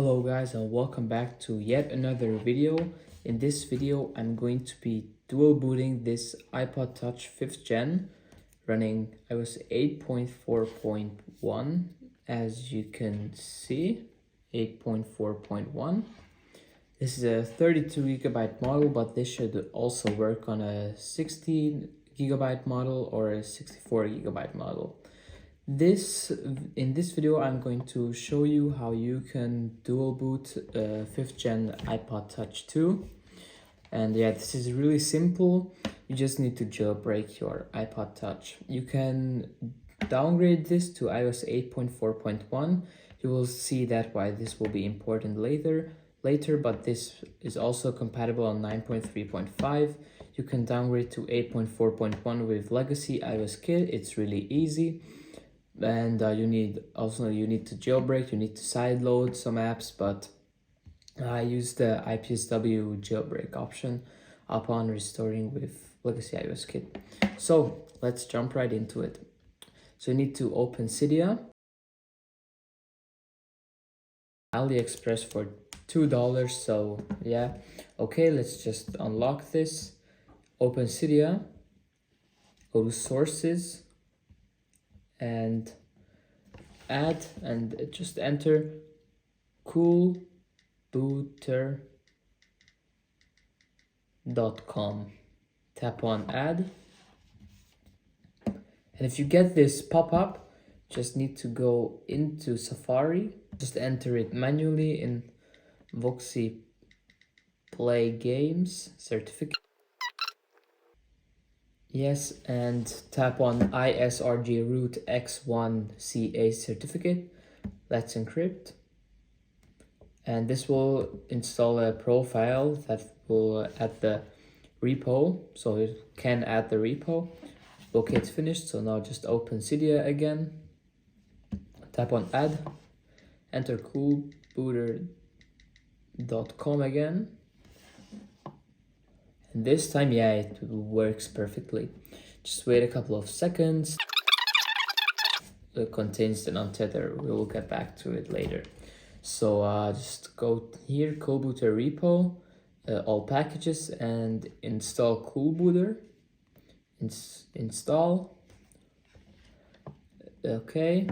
Hello guys, and welcome back to yet another video. In this video I'm going to be dual booting this iPod Touch 5th gen running iOS 8.4.1. As you can see, 8.4.1. This is a 32GB model, but this should also work on a 16GB model or a 64GB model. In this video I'm going to show you how you can dual boot 5th gen iPod Touch 2. And yeah, this is really simple. You just need to jailbreak your iPod Touch. You can downgrade this to iOS 8.4.1. You will see that why this will be important later, but this is also compatible on 9.3.5. You can downgrade to 8.4.1 with legacy iOS kit. It's really easy. And you need to jailbreak, you need to sideload some apps, but I use the IPSW jailbreak option upon restoring with legacy iOS kit. So let's jump right into it. So you need to open Cydia, AliExpress for $2. So yeah, okay, let's just unlock this. Open Cydia, go to sources and add, and just enter coolbooter.com. Tap on add, and if you get this pop-up, just need to go into Safari, just enter it manually in Voxy Play Games certificate. Yes, and tap on ISRG root X1CA certificate. Let's encrypt. And this will install a profile that will add the repo. So it can add the repo. Okay, it's finished. So now just open Cydia again. Tap on add. Enter coolbooter.com again. And this time, yeah, it works perfectly. Just wait a couple of seconds. It contains the non-tether. We will get back to it later. So just go here, Coolbooter repo, all packages, and install Coolbooter. Install. Okay.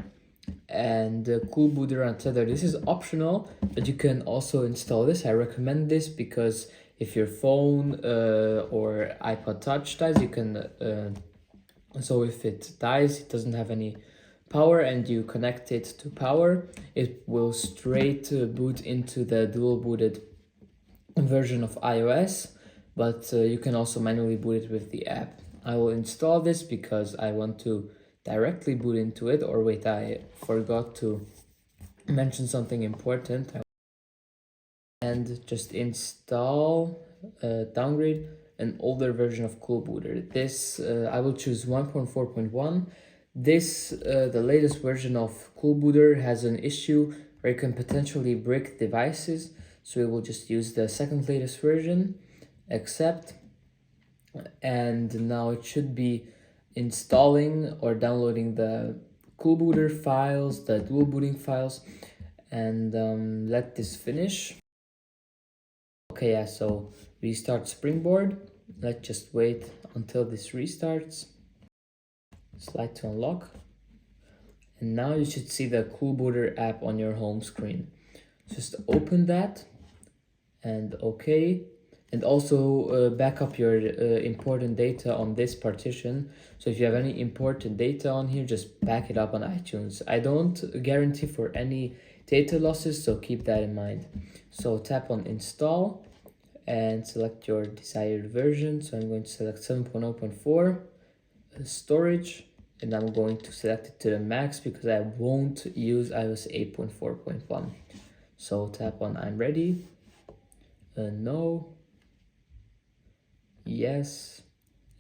And Coolbooter untether. This is optional, but you can also install this. I recommend this because if your phone or iPod Touch dies, you can so if it dies, it doesn't have any power, and you connect it to power, it will straight boot into the dual booted version of iOS, but you can also manually boot it with the app. I will install this because I want to directly boot into it. Or wait, I forgot to mention something important. And just install, downgrade an older version of Coolbooter. This I will choose 1.4.1. This the latest version of Coolbooter has an issue where it can potentially break devices, so we will just use the second latest version. Accept, and now it should be installing or downloading the Coolbooter files, the dual booting files, and let this finish. Okay, yeah, so restart Springboard. Let's just wait until this restarts. Slide to unlock. And now you should see the Coolbooter app on your home screen. Just open that and okay. And also back up your important data on this partition. So if you have any important data on here, just back it up on iTunes. I don't guarantee for any data losses, so keep that in mind. So tap on install and select your desired version. So I'm going to select 7.0.4 storage, and I'm going to select it to the max because I won't use iOS 8.4.1. So tap on I'm ready, no, yes,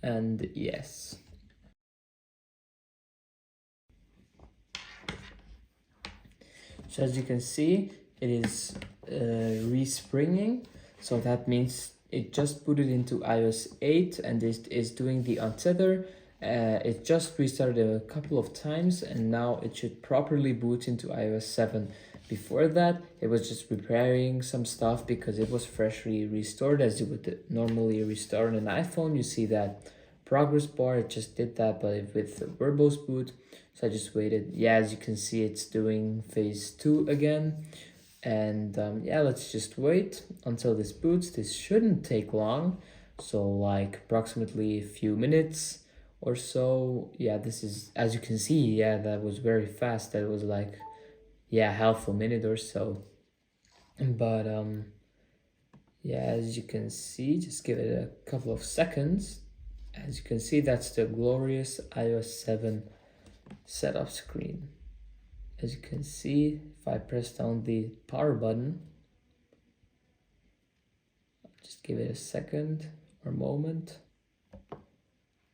and yes. So as you can see, it is respringing. So that means it just booted into iOS 8 and it is doing the untether. It just restarted a couple of times, and now it should properly boot into iOS 7. Before that, it was just preparing some stuff because it was freshly restored as you would normally restore an iPhone. You see that progress bar, it just did that, but with the verbose boot. So I just waited. Yeah, as you can see, it's doing phase 2 again. And yeah, let's just wait until this boots. This shouldn't take long, so like approximately a few minutes or so. Yeah, this is, as you can see, yeah, that was very fast. That was like, yeah, half a minute or so. But yeah, as you can see, just give it a couple of seconds. As you can see, that's the glorious iOS 7 setup screen. As you can see, if I press down the power button, just give it a second or moment.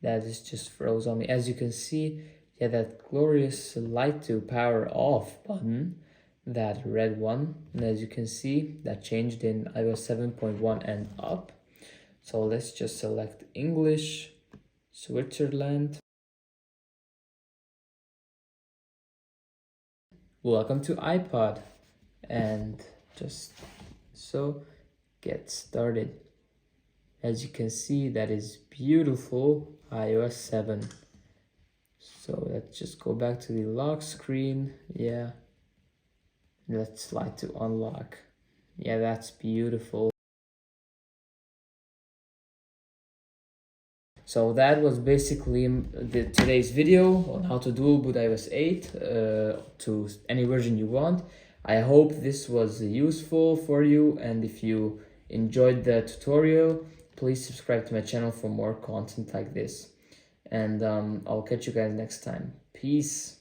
That is just froze on me. As you can see, yeah, that glorious light to power off button, that red one. And as you can see, that changed in iOS 7.1 and up. So let's just select English, Switzerland. Welcome to iPod. And just so get started. As you can see, that is beautiful iOS 7. So let's just go back to the lock screen. Yeah. Let's slide to unlock. Yeah, that's beautiful. So that was basically today's video on how to dual boot iOS 8 to any version you want. I hope this was useful for you, and if you enjoyed the tutorial, please subscribe to my channel for more content like this. And I'll catch you guys next time. Peace.